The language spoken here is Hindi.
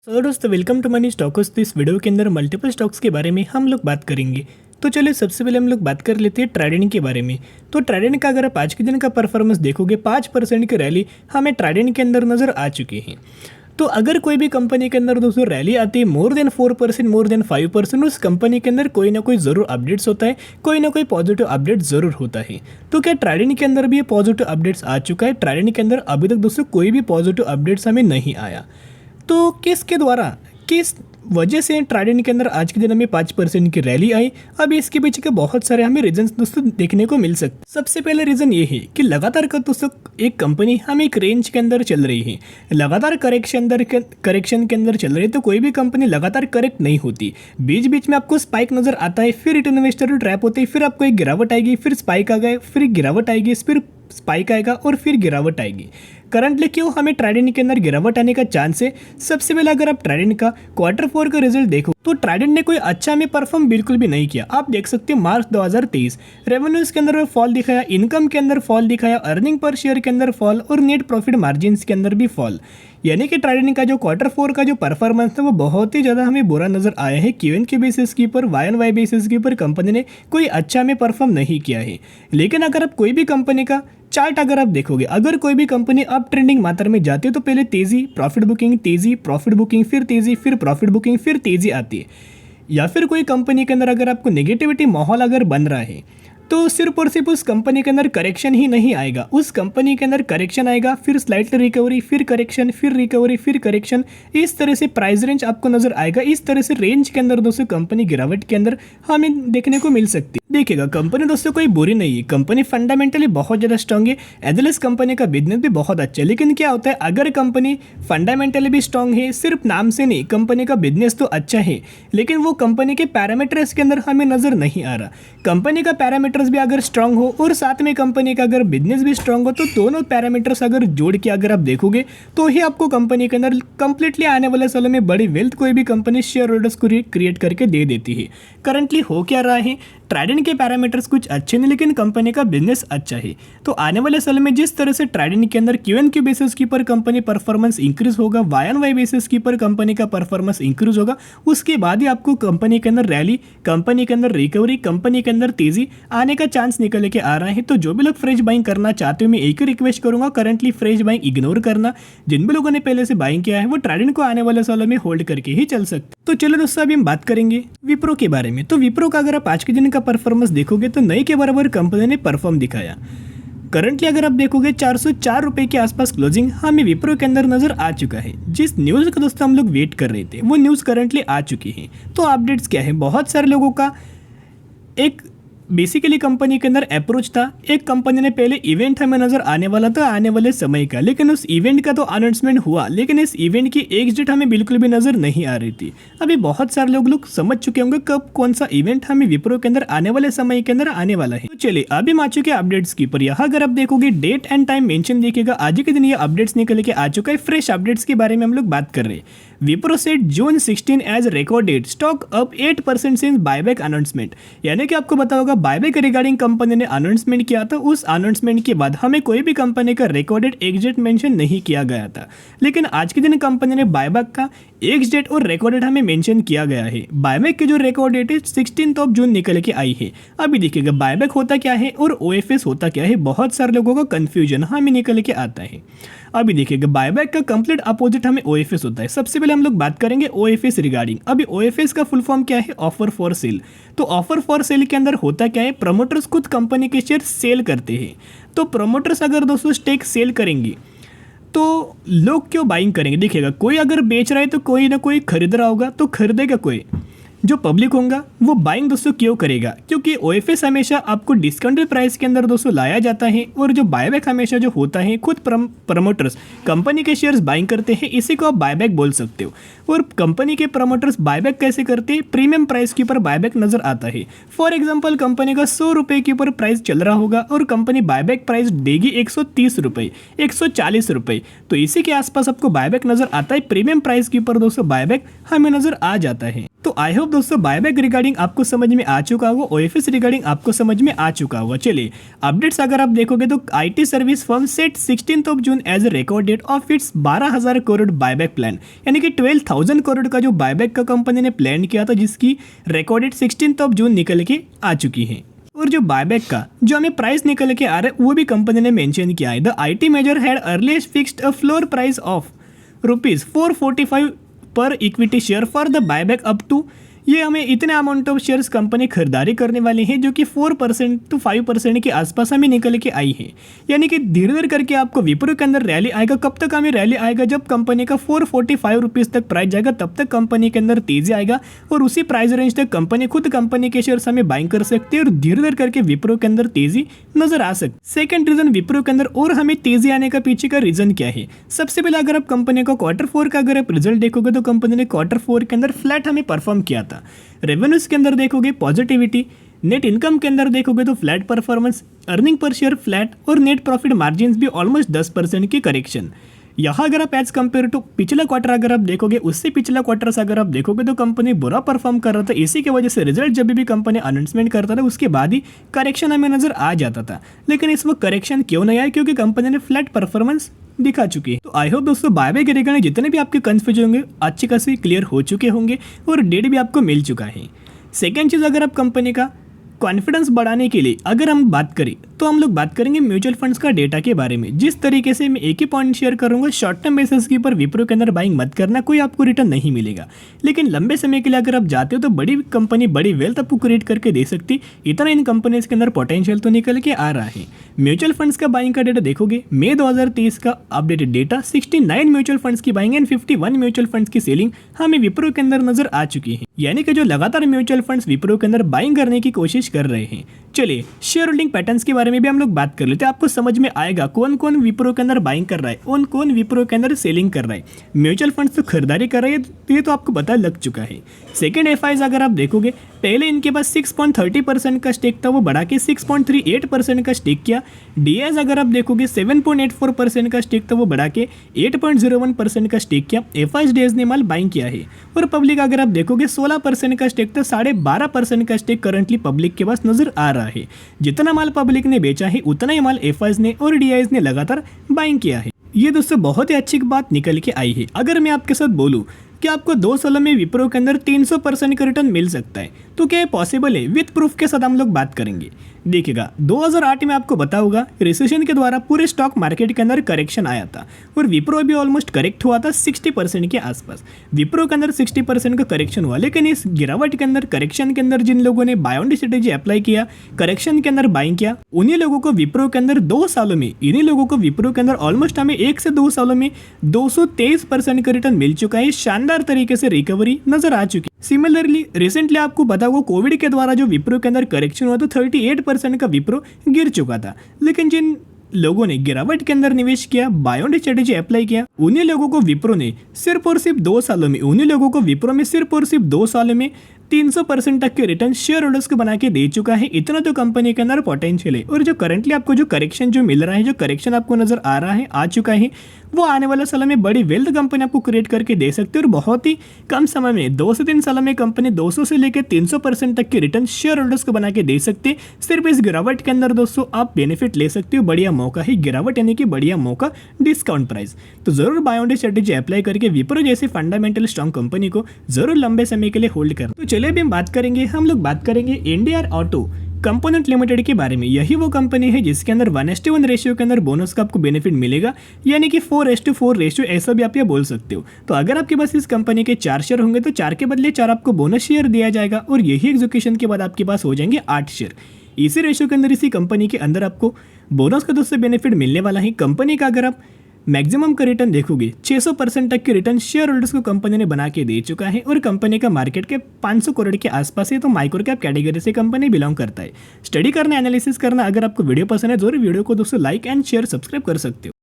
तो दोस्तों वेलकम टू मनी स्टॉक्स। तो इस वीडियो के अंदर मल्टीपल स्टॉक्स के बारे में हम लोग बात करेंगे। तो चलिए सबसे पहले हम लोग बात कर लेते हैं ट्राइडेंट के बारे में। तो ट्राइडेंट का अगर आप आज के दिन का परफॉर्मेंस देखोगे 5% की रैली हमें ट्राइडेंट के अंदर नज़र आ चुकी है। तो अगर कोई भी कंपनी के अंदर दोस्तों रैली आती है मोर देन 4%, मोर देन 5%, उस कंपनी के अंदर कोई ना कोई ज़रूर अपडेट्स होता है, कोई ना कोई पॉजिटिव अपडेट ज़रूर होता है। तो क्या ट्राइडेंट के अंदर भी ये पॉजिटिव अपडेट्स आ चुका है? ट्राइडेंट के अंदर अभी तक दोस्तों कोई भी पॉजिटिव अपडेट्स हमें नहीं आया। तो किसके द्वारा, किस वजह से ट्राइडेंट के अंदर आज के दिन हमें 5% की रैली आई? अब इसके पीछे के बहुत सारे हमें रीजंस दोस्तों देखने को मिल सकते। सबसे पहले रीजन ये है कि लगातार का दोस्तों एक कंपनी हमें एक रेंज के अंदर चल रही है, लगातार करेक्शन के अंदर चल रही है। तो कोई भी कंपनी लगातार करेक्ट नहीं होती, बीच बीच में आपको स्पाइक नजर आता है, फिर रिटर्न इन्वेस्टर ट्रैप होते हैं, फिर आपको एक गिरावट आएगी, फिर स्पाइक आ गए, फिर गिरावट आएगी, फिर स्पाइक आएगा और फिर गिरावट आएगी। करंटली क्यों हमें ट्राइडेंट के अंदर गिरावट आने का चांस है? सबसे पहले अगर आप ट्राइडेंट का Q4 का रिजल्ट देखो तो ट्राइडेंट ने कोई अच्छा में परफॉर्म बिल्कुल भी नहीं किया। आप देख सकते हो मार्च 2023 रेवेन्यूज के अंदर फॉल दिखाया, इनकम के अंदर फॉल दिखाया, अर्निंग पर शेयर के अंदर फॉल और नेट प्रॉफिट मार्जिन के अंदर भी फॉल। यानी कि ट्राइडेंट का जो Q4 का जो परफॉर्मेंस था वो बहुत ही ज़्यादा हमें बुरा नजर आया है। Q1 के बेसिस के ऊपर, Y-on-Y बेसिस के ऊपर कंपनी ने कोई अच्छा में परफॉर्म नहीं किया है। लेकिन अगर आप कोई भी कंपनी का चार्ट अगर आप देखोगे, अगर कोई भी कंपनी अप ट्रेंडिंग मात्रा में जाती है तो पहले तेजी, प्रॉफिट बुकिंग, तेजी, प्रॉफिट बुकिंग, फिर तेजी, फिर प्रॉफिट बुकिंग, फिर तेजी आती है। या फिर कोई कंपनी के अंदर अगर आपको नेगेटिविटी माहौल अगर बन रहा है तो सिर्फ और सिर्फ उस कंपनी के अंदर करेक्शन ही नहीं आएगा, उस कंपनी के अंदर करेक्शन आएगा, फिर स्लाइटली रिकवरी, फिर करेक्शन, फिर रिकवरी, फिर करेक्शन। इस तरह से प्राइस रेंज आपको नजर आएगा। इस तरह से रेंज के अंदर दोस्तों कंपनी गिरावट के अंदर हमें देखने को मिल सकती है। देखिएगा कंपनी दोस्तों कोई बुरी नहीं है, कंपनी फंडामेंटली बहुत ज़्यादा स्ट्रांग है, एज वेल एज कंपनी का बिजनेस भी बहुत अच्छा है। लेकिन क्या होता है, अगर कंपनी फंडामेंटली भी स्ट्रांग है, सिर्फ नाम से नहीं, कंपनी का बिजनेस तो अच्छा है लेकिन वो कंपनी के पैरामीटर्स के अंदर हमें नजर नहीं आ रहा। कंपनी का पैरामीटर्स भी अगर स्ट्रांग हो और साथ में कंपनी का अगर बिजनेस भी स्ट्रांग हो तो दोनों पैरामीटर्स अगर जोड़ के अगर आप देखोगे तो ही आपको कंपनी के अंदर कंप्लीटली आने वाले सालों में बड़ी वेल्थ कोई भी कंपनी शेयर होल्डर्स को क्रिएट करके दे देती है। करंटली हो क्या रहा है, ट्राइडेंट के पैरामीटर्स कुछ अच्छे नहीं लेकिन कंपनी का बिजनेस अच्छा है। तो आने वाले साल में जिस तरह से ट्राइडेंट के अंदर Q1 बेसिस के ऊपर कंपनी परफॉर्मेंस इंक्रीज होगा, Y-on-Y बेसिस के ऊपर कंपनी का परफॉर्मेंस इंक्रीज होगा, उसके बाद ही आपको कंपनी के अंदर रैली, कंपनी के अंदर रिकवरी, कंपनी के अंदर तेजी आने का चांस निकल के आ रहा है। तो जो भी लोग फ्रेश बाइंग करना चाहते हो मैं एक ही रिक्वेस्ट करूंगा, करंटली फ्रेश बाइंग इग्नोर करना। जिन भी लोगों ने पहले से बाइंग किया है वो ट्राइडेंट को आने वाले सालों में होल्ड करके ही चल सकते। तो चलो दोस्तों अभी हम बात करेंगे विप्रो के बारे में। तो विप्रो का अगर आप आज के दिन का परफॉर्मेंस देखोगे तो नई के बराबर कंपनी ने परफॉर्म दिखाया। करंटली अगर आप देखोगे 404 रुपए के आसपास क्लोजिंग हमें विप्रो के अंदर नजर आ चुका है। जिस न्यूज़ का दोस्तों हम लोग वेट कर रहे थे वो न्यूज़ करंटली आ चुकी है। तो अपडेट्स क्या है, बहुत सारे लोगों का एक बेसिकली कंपनी के अंदर अप्रोच था, एक कंपनी ने पहले इवेंट हमें नजर आने वाला था आने वाले समय का, लेकिन उस इवेंट का तो अनाउंसमेंट हुआ लेकिन इस इवेंट की एग्जिट डेट हमें बिल्कुल भी नजर नहीं आ रही थी। अभी बहुत सारे लोग समझ चुके होंगे कब कौन सा इवेंट हमें विप्रो के अंदर आने वाले समय के अंदर आने वाला है। तो चलिए अभी हम आ चुके हैं अपडेट्स की पर। यहाँ अगर आप देखोगे डेट एंड टाइम मेंशन देखिएगा, आज के दिन ये अपडेट्स निकल के आ चुका है। फ्रेश अपडेट्स के बारे में हम लोग बात कर रहे हैं। Wipro set June 16 as record date, stock up 8% since buyback announcement. यानी कि आपको पता होगा बायबैक रिगार्डिंग कंपनी ने अनाउंसमेंट किया था, उस अनाउंसमेंट के बाद हमें कोई भी कंपनी का रिकॉर्डेड एग्जिट मेंशन नहीं किया गया था। लेकिन आज के दिन कंपनी ने बायबैक का एक्स डेट और रिकॉर्डेड हमें मेंशन किया गया है। बायबैक की जो रिकॉर्ड डेट है 16 जून निकल के आई है। अभी देखिएगा बायबैक होता क्या है और OFS होता क्या है, बहुत सारे लोगों का कंफ्यूजन हमें निकल के आता है। अभी देखिएगा बायबैक का कंप्लीट अपोजिट हमें OFS होता है। सबसे पहले हम लोग बात करेंगे OFS रिगार्डिंग। अभी OFS का फुल फॉर्म क्या है, ऑफर फॉर सेल। तो ऑफर फॉर सेल के अंदर होता क्या है, प्रमोटर्स खुद कंपनी के शेयर सेल करते हैं। तो प्रमोटर्स अगर दोस्तों स्टेक सेल करेंगे तो लोग क्यों बाइंग करेंगे? देखिएगा कोई अगर बेच रहा है तो कोई ना कोई खरीद रहा होगा, तो खरीदेगा कोई, जो पब्लिक होगा वो बाइंग दोस्तों क्यों करेगा? क्योंकि OFS हमेशा आपको डिस्काउंटेड प्राइस के अंदर दोस्तों लाया जाता है और जो बायबैक हमेशा जो होता है खुद प्रमोटर्स कंपनी के शेयर्स बाइंग करते हैं, इसी को आप बायबैक बोल सकते हो। और कंपनी के प्रमोटर्स बायबैक कैसे करते हैं, प्रीमियम प्राइस के ऊपर बायबैक नजर आता है। फॉर एग्जाम्पल कंपनी का 100 रुपये के ऊपर प्राइस चल रहा होगा और कंपनी बायबैक प्राइस देगी 130 रुपये, 140 रुपये, तो इसी के आसपास आपको बायबैक नजर आता है। प्रीमियम प्राइस के ऊपर दोस्तों बायबैक हमें नजर आ जाता है। तो आई होप दोस्तों बायबैक रिगार्डिंग आपको समझ में आ चुका होगा, ओएफएस रिगार्डिंग आपको समझ में आ चुका होगा। चलिए अपडेट्स अगर आप देखोगे तो IT service firm set 16th of June as a record date of its 12,000 crore buyback plan, यानी कि 12,000 करोड़ का जो बायबैक का कंपनी ने प्लान किया था जिसकी रिकॉर्ड डेट 16th ऑफ जून निकल के आ चुकी है। और जो बायबैक का जो हमें प्राइस निकल के आ रहा है वो भी कंपनी ने मेंशन किया है। The IT major had earliest fixed a floor price of ₹445 per equity share for the buyback up to, ये हमें इतने अमाउंट ऑफ शेयर्स कंपनी खरीदारी करने वाली है जो कि 4% to 5% के आसपास हमें निकल के आई है। यानी कि धीरे धीरे करके आपको विप्रो के अंदर रैली आएगा। कब तक हमें रैली आएगा? जब कंपनी का 445 रुपीज़ तक प्राइस जाएगा तब तक कंपनी के अंदर तेजी आएगा और उसी प्राइस रेंज तक कंपनी खुद कंपनी के शेयर्स हमें बाइंग कर सकती है और धीरे धीरे करके विप्रो के अंदर तेजी नजर आ सकती है। सेकंड रीजन विप्रो के अंदर और हमें तेजी आने का पीछे का रीजन क्या है? सबसे पहले अगर आप कंपनी का Q4 का अगर आप रिजल्ट देखोगे तो कंपनी ने Q4 के अंदर फ्लैट हमें परफॉर्म किया था। रेवेन्यूज के अंदर देखोगे पॉजिटिविटी, नेट इनकम के अंदर देखोगे तो flat performance, earning per share flat और नेट प्रॉफिट मार्जिन्स भी ऑलमोस्ट 10% की करेक्शन। यहाँ अगर आप एज कंपेयर टू पिछला क्वार्टर अगर आप देखोगे उससे पिछला क्वार्टर से अगर आप देखोगे तो कंपनी बुरा परफॉर्म कर रहा था। इसी की वजह से रिजल्ट जब भी कंपनी अनाउंसमेंट करता था उसके बाद ही करेक्शन हमें नजर आ जाता था। लेकिन इस वक्त करेक्शन क्यों नहीं आया? क्योंकि कंपनी ने फ्लैट परफॉर्मेंस दिखा चुकी है। तो आई होप दोस्तों बायबैक रिगार्डिंग जितने भी आपके कंफ्यूजन होंगे अच्छे खासे क्लियर हो चुके होंगे और डेट भी आपको मिल चुका है। सेकेंड चीज़, अगर आप कंपनी का कॉन्फिडेंस बढ़ाने के लिए अगर हम बात करें तो हम लोग बात करेंगे म्यूचुअल फंड्स का डेटा के बारे में। जिस तरीके से मैं एक ही पॉइंट शेयर करूंगा, शॉर्ट टर्म बेसिस के ऊपर विप्रो के अंदर बाइंग मत करना, कोई आपको रिटर्न नहीं मिलेगा। लेकिन लंबे समय के लिए अगर आप जाते हो तो बड़ी कंपनी बड़ी वेल्थ आपको क्रिएट करके दे सकती, इतना इन कंपनीज के अंदर पोटेंशियल तो निकल के आ रहा है। म्यूचुअल फंड्स का बाइंग का डेटा देखोगे मई 2023 का अपडेटेड डेटा 69 म्यूचुअल फंड्स की बाइंग एंड 51 म्यूचुअल फंड्स की सेलिंग हमें विप्रो के अंदर नजर आ चुकी है। यानी कि जो लगातार म्यूचुअल फंड्स विप्रो के अंदर बाइंग करने की कोशिश कर रहे हैं। चलिए शेयर होल्डिंग पैटर्न्स के बारे में भी हम लोग बात कर लेते हैं। आपको समझ में आएगा कौन कौन विप्रो के अंदर बाइंग कर रहा है, कौन कौन विप्रो के अंदर सेलिंग कर रहा है। म्यूचुअल फंड्स तो खरीदारी कर रहे हैं ये तो आपको पता लग चुका है। सेकंड एफआईज अगर आप देखोगे पहले इनके पास 6.30% का स्टेक था, वो बढ़ा के 6.38% का स्टेक किया। डीएस अगर आप देखोगे 7.84% का स्टेक था, वो बढ़ा के 8.01% का स्टेक किया। एफआईज डीएस ने माल बाइंग किया है। और पब्लिक अगर आप देखोगे 16% का स्टेक था, 12.5% का स्टेक करंटली पब्लिक के पास नजर आ रहा है। जितना माल पब्लिक ने बेचा है उतना ही माल एफआईज ने और डीआईज ने लगातार बाइंग किया है। ये दोस्तों बहुत ही अच्छी बात निकल के आई है। अगर मैं आपके साथ बोलूं कि आपको 2 सालों में विप्रो के अंदर 300% का रिटर्न मिल सकता है तो क्या ये पॉसिबल है? विथ प्रूफ के साथ हम लोग बात करेंगे। देखिएगा 2008 में आपको पता होगा रिसेशन के द्वारा पूरे स्टॉक मार्केट के अंदर करेक्शन आया था और विप्रो भी ऑलमोस्ट करेक्ट हुआ था 60% के आसपास। विप्रो के अंदर 60% का करेक्शन हुआ, लेकिन इस गिरावट के अंदर करेक्शन के अंदर जिन लोगों ने बाय ऑन स्ट्रेटेजी अप्लाई किया, करेक्शन के अंदर बाइंग किया, उन्हीं लोगों को विप्रो के अंदर 2 सालों में इन्हीं लोगों को विप्रो के अंदर ऑलमोस्ट हमें 1 से 2 सालों में 223% का रिटर्न मिल चुका है। शानदार तरीके से रिकवरी नजर आ चुकी है। सिमिलरली रिसेंटली आपको पता होगा कोविड के द्वारा जो विप्रो के अंदर करेक्शन हुआ तो 38% का विप्रो गिर चुका था। लेकिन जिन लोगों ने गिरावट के अंदर निवेश किया, बाय ऑन स्ट्रेटेजी अप्लाई किया, उन्हीं लोगों को विप्रो ने सिर्फ और सिर्फ 2 सालों में 300% तक के रिटर्न शेयर होल्डर्स को बना के दे चुका है। इतना तो कंपनी के अंदर पोटेंशियल है। और जो करंटली आपको जो करेक्शन जो मिल रहा है, जो करेक्शन आपको नजर आ रहा है, आ चुका है, वो आने वाले सालों में बड़ी वेल्थ कंपनी आपको क्रिएट करके दे सकती है। और बहुत ही कम समय में 2 से 3 सालों में कंपनी 200 से लेकर 300% तक के रिटर्न शेयर होल्डर्स को बना के दे सकते हैं। सिर्फ इस गिरावट के अंदर दोस्तों आप बेनिफिट ले सकते हो। बढ़िया मौका है गिरावट, यानी कि बढ़िया मौका, डिस्काउंट प्राइस। तो जरूर बाय ऑन स्ट्रेटेजी अप्लाई करके विप्रो जैसी फंडामेंटल स्ट्रॉन्ग कंपनी को जरूर लंबे समय के लिए होल्ड करना। तो चलिए अभी हम लोग बात करेंगे एनडीआर ऑटो कंपोनेंट लिमिटेड के बारे में। यही वो कंपनी है जिसके अंदर 1:1 रेशियो के अंदर बोनस का आपको बेनिफिट मिलेगा, यानी कि 4:4 रेशियो ऐसा भी आप ये बोल सकते हो। तो अगर आपके पास इस कंपनी के 4 शेयर होंगे तो 4 के बदले 4 आपको बोनस शेयर दिया जाएगा और यही एग्जीक्यूशन के बाद आपके पास हो जाएंगे 8 शेयर। इसी रेशियो के अंदर इसी कंपनी के अंदर आपको बोनस का दोस्तों बेनिफिट मिलने वाला है। कंपनी का अगर आप मैक्सिमम का रिटर्न देखोगे 600% तक के रिटर्न शेयर होल्डर्स को कंपनी ने बना के दे चुका है और कंपनी का मार्केट के 500 करोड़ के आसपास है। तो माइक्रो कैप कैटेगरी से कंपनी बिलोंग करता है। स्टडी करना, एनालिसिस करना, अगर आपको वीडियो पसंद है जरूर वीडियो को दोस्तों लाइक एंड शेयर सब्सक्राइब कर सकते हो।